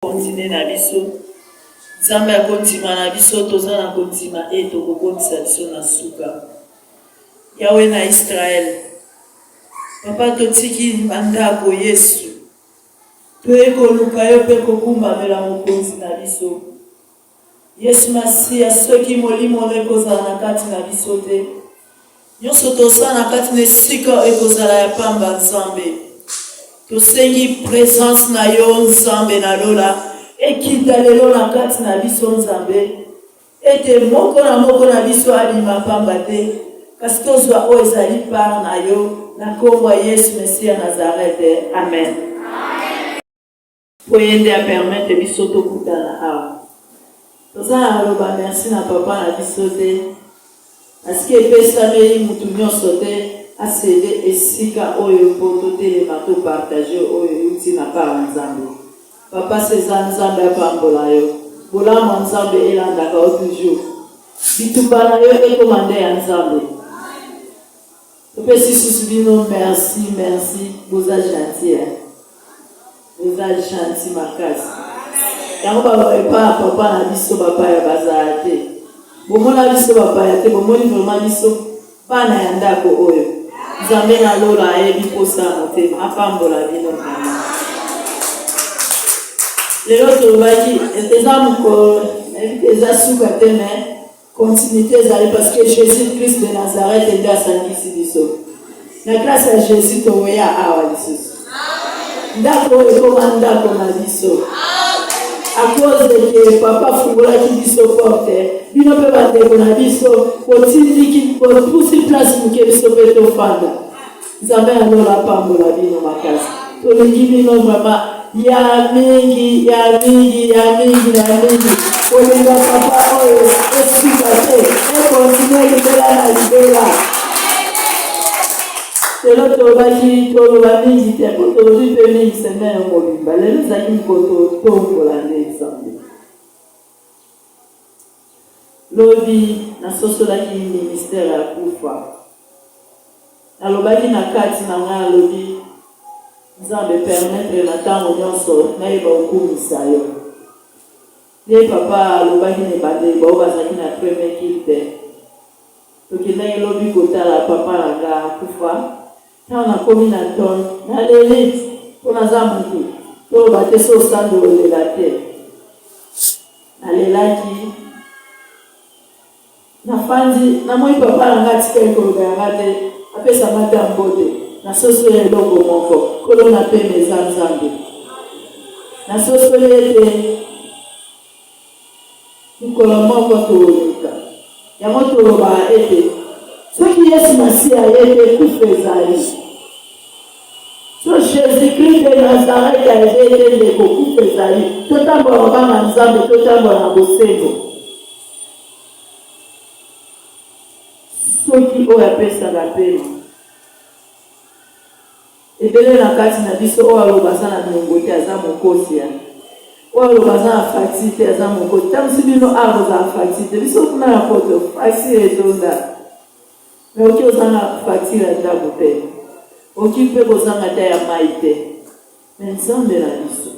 Continue na biso nzambe akontima na biso toza na kontima tokokondisa biso na suka yawe na Israel papa totiki bandako Yesu toye koluka yo mpe kokumbamela mokonzi na biso Yesu Masiya soki molimo ekozala na kati na biso te nyonso tosala na kati na esika ekozala ya pamba nzambe tosengi présence na yo nzambe na lola ekita lelo na kati na biso nzambe ete moko na biso alima pamba te kasi tozwa oyo ezali par na yo na kombo ya Yesu Mesiya Nazareth amen po yende apermete biso tokutana awa tozala aloba merci na papa na biso te asiki epesameli mutu nyonso te asede esika oyo po totelema topartage oyo yuti na par nzambe papa seza nzambe apambola yo bolamu nzambe elandaka yo toujours bitumba na yo ekomande ya nzambe topesi susu bino merci boza gentil boza gentil makasi yango baepa papa na biso bapaya bazala te bomona biso bapaya te bomoni vraimen biso bana ya ndako oyo nzambe na lola ayebi posa motema apambola bino mama lelo tolobaki eza mokolo eza suka te mais continuité ezali parce que Jésus Christ de Nazareth nde asangisi biso na grâce ya Jésus toweya awa lisusu ndako oyo ekoma ndako na biso à cause que papa fungolaki biso porte bino mpe bandeko na biso botindiki bopusi place moke biso mpe tofanda nzambe alola apambola bino makasi tolingi bino vraimen ya mingi kolinga papa oyo esika te ekontinue libela na libela lelo tolobaki toloba mingi te po tolobi mpe mingi semene mobimba lelo ezalaki mikoto tombola nde nzambe lobi nasosolaki ministère ya kufa nalobaki na kati na ngai alobi nzambe permettre na ntango nyonso nayeba okumisa yo nde papa alobaki na ebandeli bao bazalaki na premier kil te tokendaki lobi kotala papa na nga kufa ntango nakomi na tone naleli mpo naza motu toloba te so osandolela te nalelaki nafandi namoi papa na nga tikali koloba yanga te apesa mata mbote nasosole eloko moko kolona mpe meza nzambe nasosole ete mikolo moko toleka yango toloba ete soki Yesu Masiya ayete kufa ezali so Jésus-Christ de Nazareth ayete ndeko kufa ezali totambola mabanga nzambe totambola na bosengo soki oyo apesaka pema ebele na kati na biso oyo aloba aza na milongo te aza mokosi ya oyo aloba aza na faxi te aza mokosi tamisi bino akozala faxi te biso kuna na poto faxi etonda me oki ozanga faxi ya ndako te oki mpe kozanga te ya mai te me nzambe na biso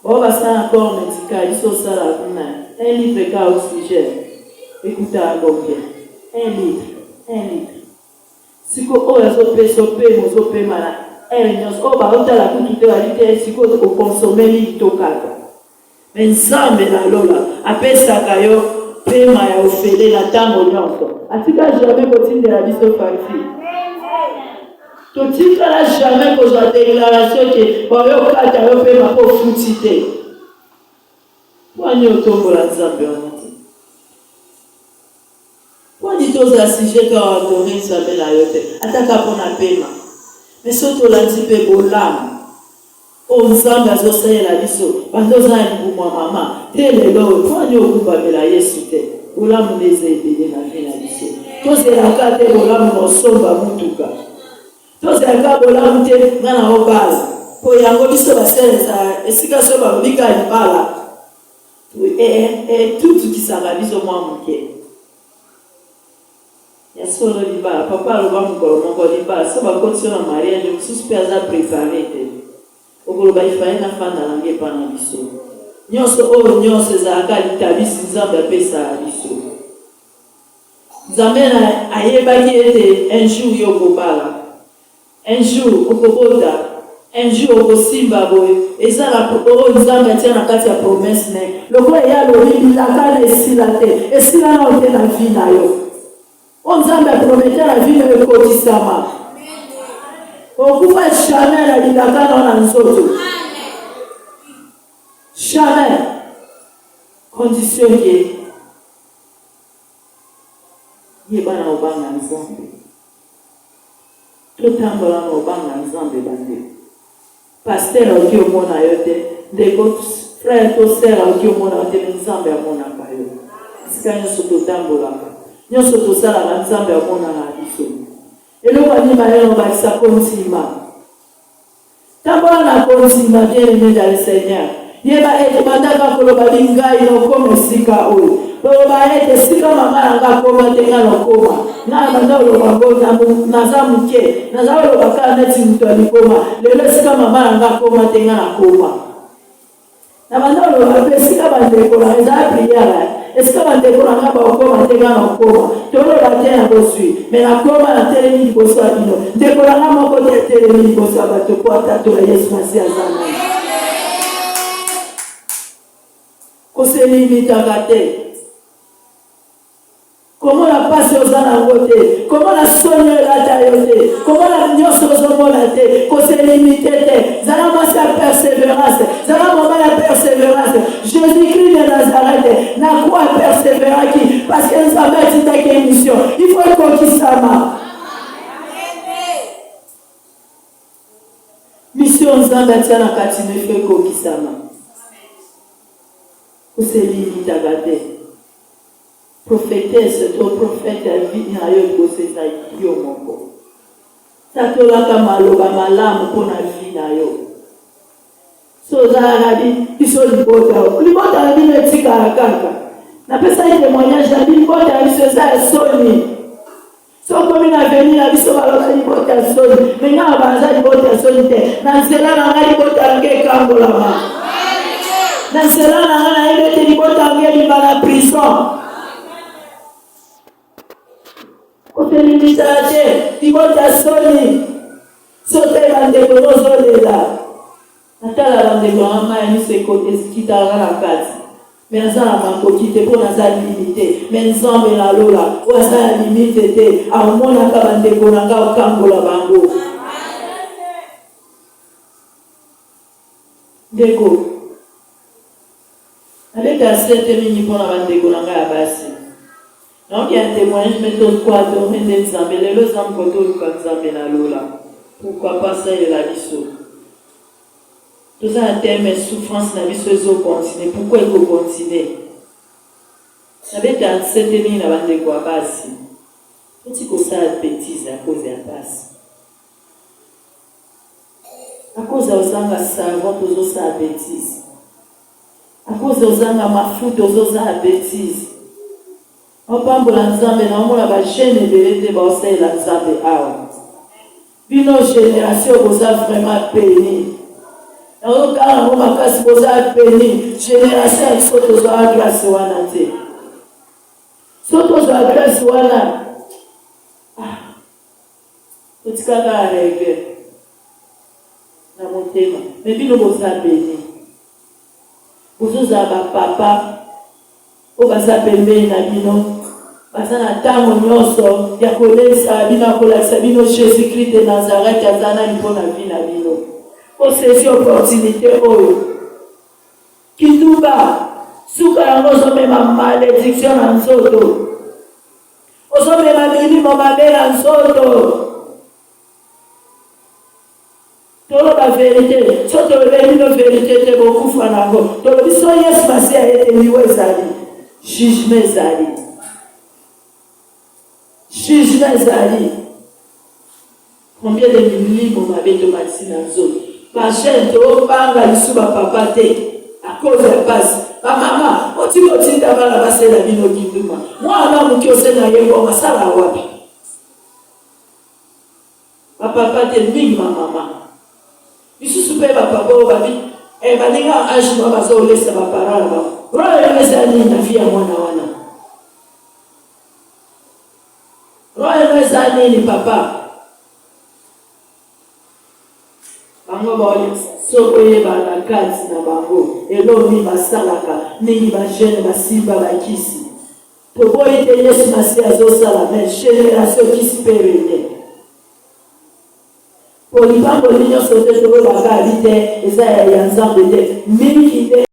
bao basala na corps médical biso osala kuna 1 litre ka oxygène ekutaka donke 1 litre siko oyo azopesa opema ozopema na ere nyonso oyo baotala kutu te bali te siko okonsomeli litokaka me nzambe na lola apesaka yo pema ya ofele na ntango nyonso atika jamais kotindela biso farfi totikala jamais kozwa déclaration ke bayokata yo pema mpo ofuti te wani otombola nzambe wana te wani tozala sujet ka wadore nzambe na yo te ataka mpona pema me so tolandi mpe bolamu oyo nzambe azosalela biso bandoza ya libumwa mama te lelo oyo wani okumbamela Yesu te bolamu nde eza ebele na vie na biso tozelaka te bolamu na osomba mutuka tozelaka bolamu te nga na obala po yango biso baselesa esika so balobika libala tutukisaka biso mwa moke ya solo libala papa aloba mokolo moko libala so bakotisi na mariage mosusu mpe aza prépare te okoloba ifanye na fanda na nge pana biso nyonso oyo nyonso ezalaka litabisi nzambe apesa biso nzambe ayebaki ete un jour yo okobala un jour okobota un jour okosimba boye ezala oyo nzambe atia na kati ya promese ne lokola eya lobi bilaka na esila te esila na ote na vi na yo oyo nzambe apromete na vi na yo ekotisama okufa jamais na bilaka na nzoto jamais condition ke yeba na obanga nzambe totambola na obanga nzambe bande paster aoki omona yo te ndeko frère to sere aoki omona yo te nzambe amonaka yo esika nyonso totambolaka nyonso tosalaka nzambe amonaka biso eloko anima yo nobakisa kontima tambola na kontima bien-aimé dans le Seigneur yeba ete bandaka koloba bingai nokoma esika oyo koloba ete esika mama yanga akoma te nga nokoma nga banda oloba ngo naza moke naza oloba kaka neti moto alikoma lelo esika mama yanga akoma te nga nakoma na banda oloba mpe esika bandekola ezala priere esika bandeko nanga bakoma te nga nakoma toloba te na boswi me nakoma na telemi liboso ya bino ndeko nanga moko te telemi liboso ya bato po atatola yesu masi azana koselimitaka te komona pasi oza nango te komona soni elata yo te komona nyonso ozomona te koselimite te zala mwasi ya persévérance zala mama ya persévérance Jésus-Christ de Nazareth na kwa persévéraki parce que nzambe atindaki émission il faut ekokisama mission nzambe atia na kati no il faut ekokisama koselimitaka te prophétesse to prophète ya vie na yo ekoseza yo moko tatolaka maloba malamu mpona vie na yo so ozalaka biso libota na bino etikala kaka napesaki témoignage na libota ya biso eza ya soni so komi na veni na biso baloba libota ya soni mengaka baza libota ya soni te na nzela na ngai libota yange ekangolama na nzela na ngai nayebi ete libota yange ebima na prison kotelimisa te libota soni sote bandeko nozolela natala bandeko na mai miso ekitaka na kati me aza na makoki te mpo naza limite me nzambe nalola oyo aza na limite te amonaka bandeko na nga okangola bango ndeko naleka sete mingi mpona bandeko na nga ya basi naoki ya témoignage me tokwato ende nzambe lelo eza mokoto oluka nzambe nalola pourquoi pas salela biso toza na terme souffrance na biso ezokontinue pourquoi ekokontinue nabeta nsete mingi na bandeko ya basi oti kosala bétise à cause ya basi à cause ozanga savon tozosala bétise à cause ozanga mafuta ozosala bétise opambola nzambe na omona bagene ebele te baosalela nzambe awa bino génération boza vraiment béni naokala nango makasi boza béni génération ya biso tozwaka grâce wana te so tozwa grâce wana totikaka ya rege na motema me bino boza béni bozozala bapapa oyo baza pembeni na bino baza na ntango nyonso ya kolesa bino ya kolakisa bino Jésus-Christ de Nazareth aza nani mpo na vi na bino osesi opportunité oyo kituba suka yango ozomema malédiction na nzoto ozomema milimo mabe na nzoto toloba vérité so tolobe bino vérité te bokufa nango tolobi so yesu masiya ete liwa ezali jugement ezali jugement ezali combien de milimo mabe tomatisi na nzoto bajene tobanga lisu bapapa te à cause ya pasi bamama otikotinda bana basela bino kinduma mwana moki osena yengo masala wapi bapapa te mingi bamama lisusu mpe bapapa oyo babi baninga age mwa bazolesa bapara na bango royo eza nini na vi ya mwana wana royo eza nini papa bango baolemisa so oyeba na kati na bango eloni basalaka nini bajene basimba bakisi po boyi te yesu masi azosala me génération kisi mpe rene po libango nyonso te toyebaka ali te eza ya nzambe te mingi te